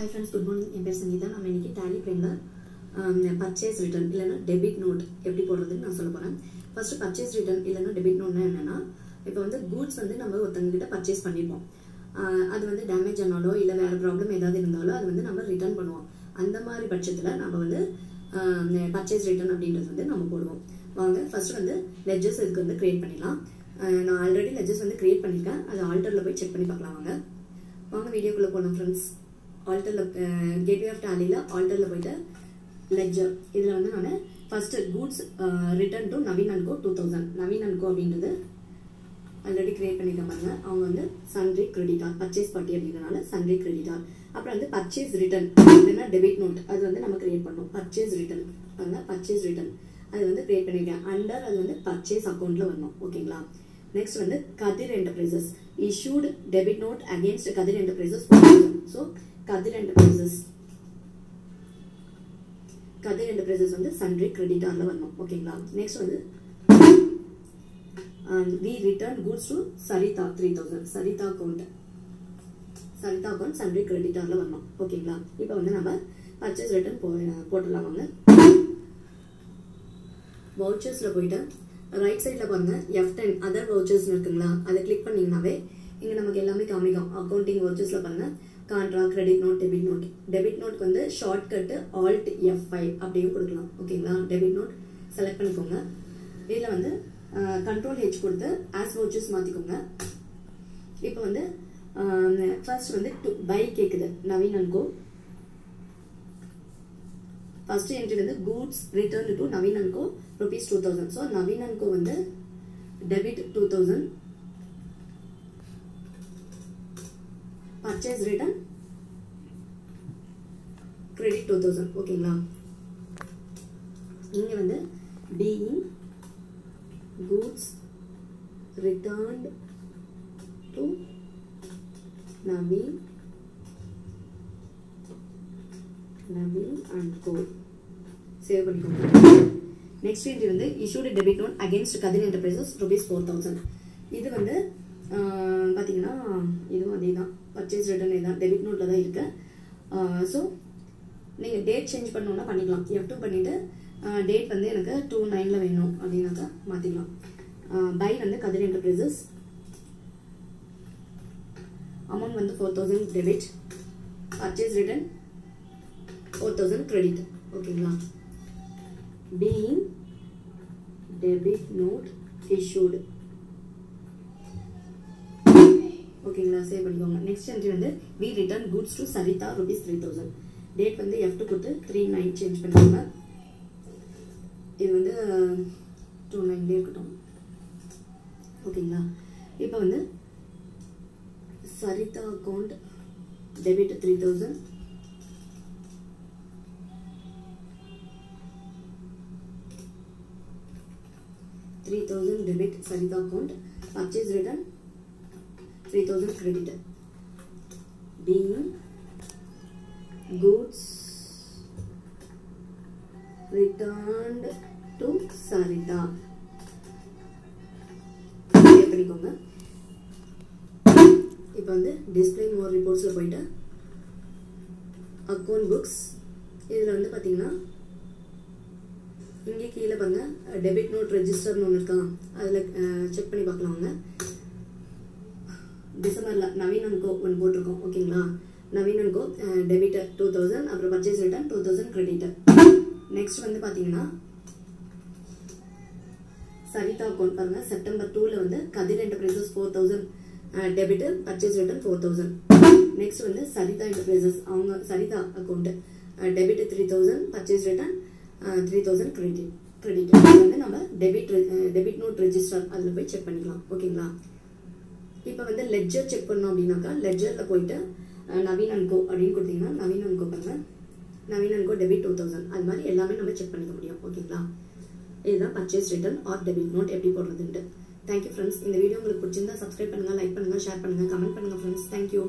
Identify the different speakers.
Speaker 1: Hi friends, good morning. என் பேர் சங்கீதா. நம்ம இன்னைக்கு Tally Prime purchase return இல்லனா debit note எப்படி போடுறதுன்னு நான் சொல்ல போறேன். First purchase return இல்லனா debit note என்னன்னா இப்போ வந்து goods வந்து நம்ம ஒருத்தங்க கிட்ட purchase பண்ணிருப்போம். அது வந்து டேமேஜ் ஆனாலோ இல்ல வேற ப்ராப்ளம் ஏதாவது இருந்தாலோ அது வந்து நம்ம ரிட்டர்ன் பண்ணுவோம். அந்த மாதிரி பட்சத்துல நம்ம வந்து purchase return அப்படின்றது வந்து நம்ம போடுவோம். வாங்க ஃபர்ஸ்ட் வந்து ledgers இதுக்கு வந்து கிரியேட் பண்ணிடலாம். நான் ஆல்ரெடி ledgers வந்து கிரியேட் பண்ணிருக்கேன். அது ஆல்டர்ல போய் செக் பண்ணி பார்க்கலாம் வாங்க. வாங்க வீடியோக்குள்ள போலாம் फ्रेंड्स. ஆல்டர்ல கேட்வே ஆஃப் டாலில ஆல்டர்ல போய்ட்டு லெட்ஜர் இதுல வந்து நான் first goods return to Naveen and co 2000 Naveen and co அப்படின்றது ஆல்ரெடி கிரியேட் பண்ணிருக்க பாருங்க. அவங்க வந்து சன்ரி கிரெடிட்டார் பர்ச்சேஸ் பார்ட்டி அப்படிங்கறனால சன்ரி கிரெடிட்டார். அப்புறம் வந்து பர்ச்சேஸ் ரிட்டர்ன் இல்லனா டெபிட் நோட் அது வந்து நம்ம கிரியேட் பண்ணோம். பர்ச்சேஸ் ரிட்டர்ன் பாருங்க பர்ச்சேஸ் ரிட்டர்ன் அது வந்து கிரியேட் பண்ணிருக்கேன். அண்டர் அது வந்து பர்ச்சேஸ் அக்கவுண்ட்ல வரணும். ஓகேங்களா? Next வந்து Kathir enterprises issued debit note against Kathir enterprises. So Kathir enterprises வந்து சன்ரி கிரெடிட்டார்ல வரணும். ஓகேங்களா? நெக்ஸ்ட் வந்து we return goods to Saritha 3000 Saritha account sundry கிரெடிட்டார்ல வரணும். ஓகேங்களா? இப்போ வந்து நம்ம பர்ச்சேஸ் ரிட்டர்ன் போடலாம் வாங்க. வவுச்சர்ஸ்ல போய்ட்டு ரைட் சைடுல பாருங்க F10 அதர் வவுச்சர்ஸ் இருக்குங்களா? அதை கிளிக் பண்ணீங்கனாவே இங்க நமக்கு எல்லாமே காமிக்கும். அக்கவுண்டிங் வவுச்சர்ஸ்ல பாருங்க கான்ட்ரா கிரெடிட் நோட் டெபிட் நோட்க்கு வந்து ஷார்ட்கட் Alt F5 அப்படியும் கொடுக்கலாம். ஓகேங்களா? டெபிட் நோட் செலக்ட் பண்ணிக்கோங்க. இதுல வந்து கண்ட்ரோல் H கொடுத்து ஆஸ் வவுச்சர்ஸ் மாத்திக்கோங்க. இப்போ வந்து ஃபர்ஸ்ட் வந்து பை கேக்குது Naveen and co. First entry வந்து goods returned to Naveen and co rupees 2000. So Naveen and co வந்து debit 2000 purchase return credit 2000. ஓகேங்களா? இங்க வந்து being goods returned to Naveen and co save பண்ணிக்கோங்க. நெக்ஸ்ட் என்ட்ரி வந்து issued debit note against Kathir enterprises rupees 4000. இது வந்து பாத்தீங்கன்னா இதுவும் அதேதான் பர்ச்சேஸ் ரிட்டர்ன் இதுதான் டெபிட் நோட்ல தான் இருக்கு. ஸோ நீங்க டேட் சேஞ்ச் பண்ணணும்னா பண்ணிக்கலாம். F2 பண்ணிட்டு டேட் வந்து எனக்கு 29ல வேணும் அப்படின்னாக்கா மாத்திக்கலாம். பை வந்து கதிர் என்டர்பிரைசஸ் அமௌண்ட் வந்து 4000 டெபிட் பர்ச்சேஸ் ரிட்டர்ன் 4000 கிரெடிட். ஓகேங்களா? being debit note issued. ஓகேங்களா? சேவ் பண்ணிக்கோங்க. நெக்ஸ்ட் என்ட்ரி வந்து we return goods to Saritha rupees 3000. Date வந்து F2 கொடுத்து 39 சேஞ்ச் பண்ணிக்கோங்க. இது வந்து 29 இருக்கட்டும். ஓகேங்களா? இப்போ வந்து Saritha account debit 3000 debit Saritha account purchase return 3000 credit. being goods returned to Saritha பண்ணிக்கோங்க. இப்போ வந்து டிஸ்ப்ளே மோர் ரிப்போர்ட்ஸ்ல போயிட்டு அக்கவுண்ட் புக்ஸ் இதுல வந்து பாத்தீங்கன்னா இங்கே கீழே பாருங்க டெபிட் நோட் ரெஜிஸ்டர்னு ஒன்று இருக்கா? அதில் செக் பண்ணி பார்க்கலாங்க. டிசம்பர்ல நவீன் அண்ட் கோ ஒன்று போட்டிருக்கோம். ஓகேங்களா? நவீன் அண்ட் கோ டெபிட் 2000 அப்புறம் பர்ச்சேஸ் ரிட்டர்ன் 2000 கிரெடிட். நெக்ஸ்ட் வந்து பார்த்தீங்கன்னா சரிதா அக்கௌண்ட் பாருங்க செப்டம்பர் 2ல வந்து Kathir enterprises 4000 debit purchase return 4000. Next வந்து சரிதா என்டர்பிரைசஸ் அவங்க Saritha account debit 3000 purchase return 3000 credit. வந்து நம்ம டெபிட் நோட் ரெஜிஸ்டர் அதில் போய் செக் பண்ணிக்கலாம். ஓகேங்களா? இப்போ வந்து லெட்ஜர் செக் பண்ணோம் அப்படின்னாக்கா லெட்ஜர்ல போயிட்டு நவீன் அண்ட் கோ அப்படின்னு கொடுத்தீங்கன்னா நவீன் அண்ட் கோ பாருங்க நவீன் அண்ட் கோ டெபிட் 2000 அது மாதிரி எல்லாமே நம்ம செக் பண்ணிக்க முடியும். ஓகேங்களா? இதுதான் purchase return or debit note எப்படி போடுறதுன்ட்டு. Thank you friends. இந்த வீடியோ உங்களுக்கு பிடிச்சிருந்தா சப்ஸ்கிரைப் பண்ணுங்க, லைக் பண்ணுங்க, ஷேர் பண்ணுங்க, கமெண்ட் பண்ணுங்க ஃப்ரெண்ட்ஸ். தேங்க்யூ.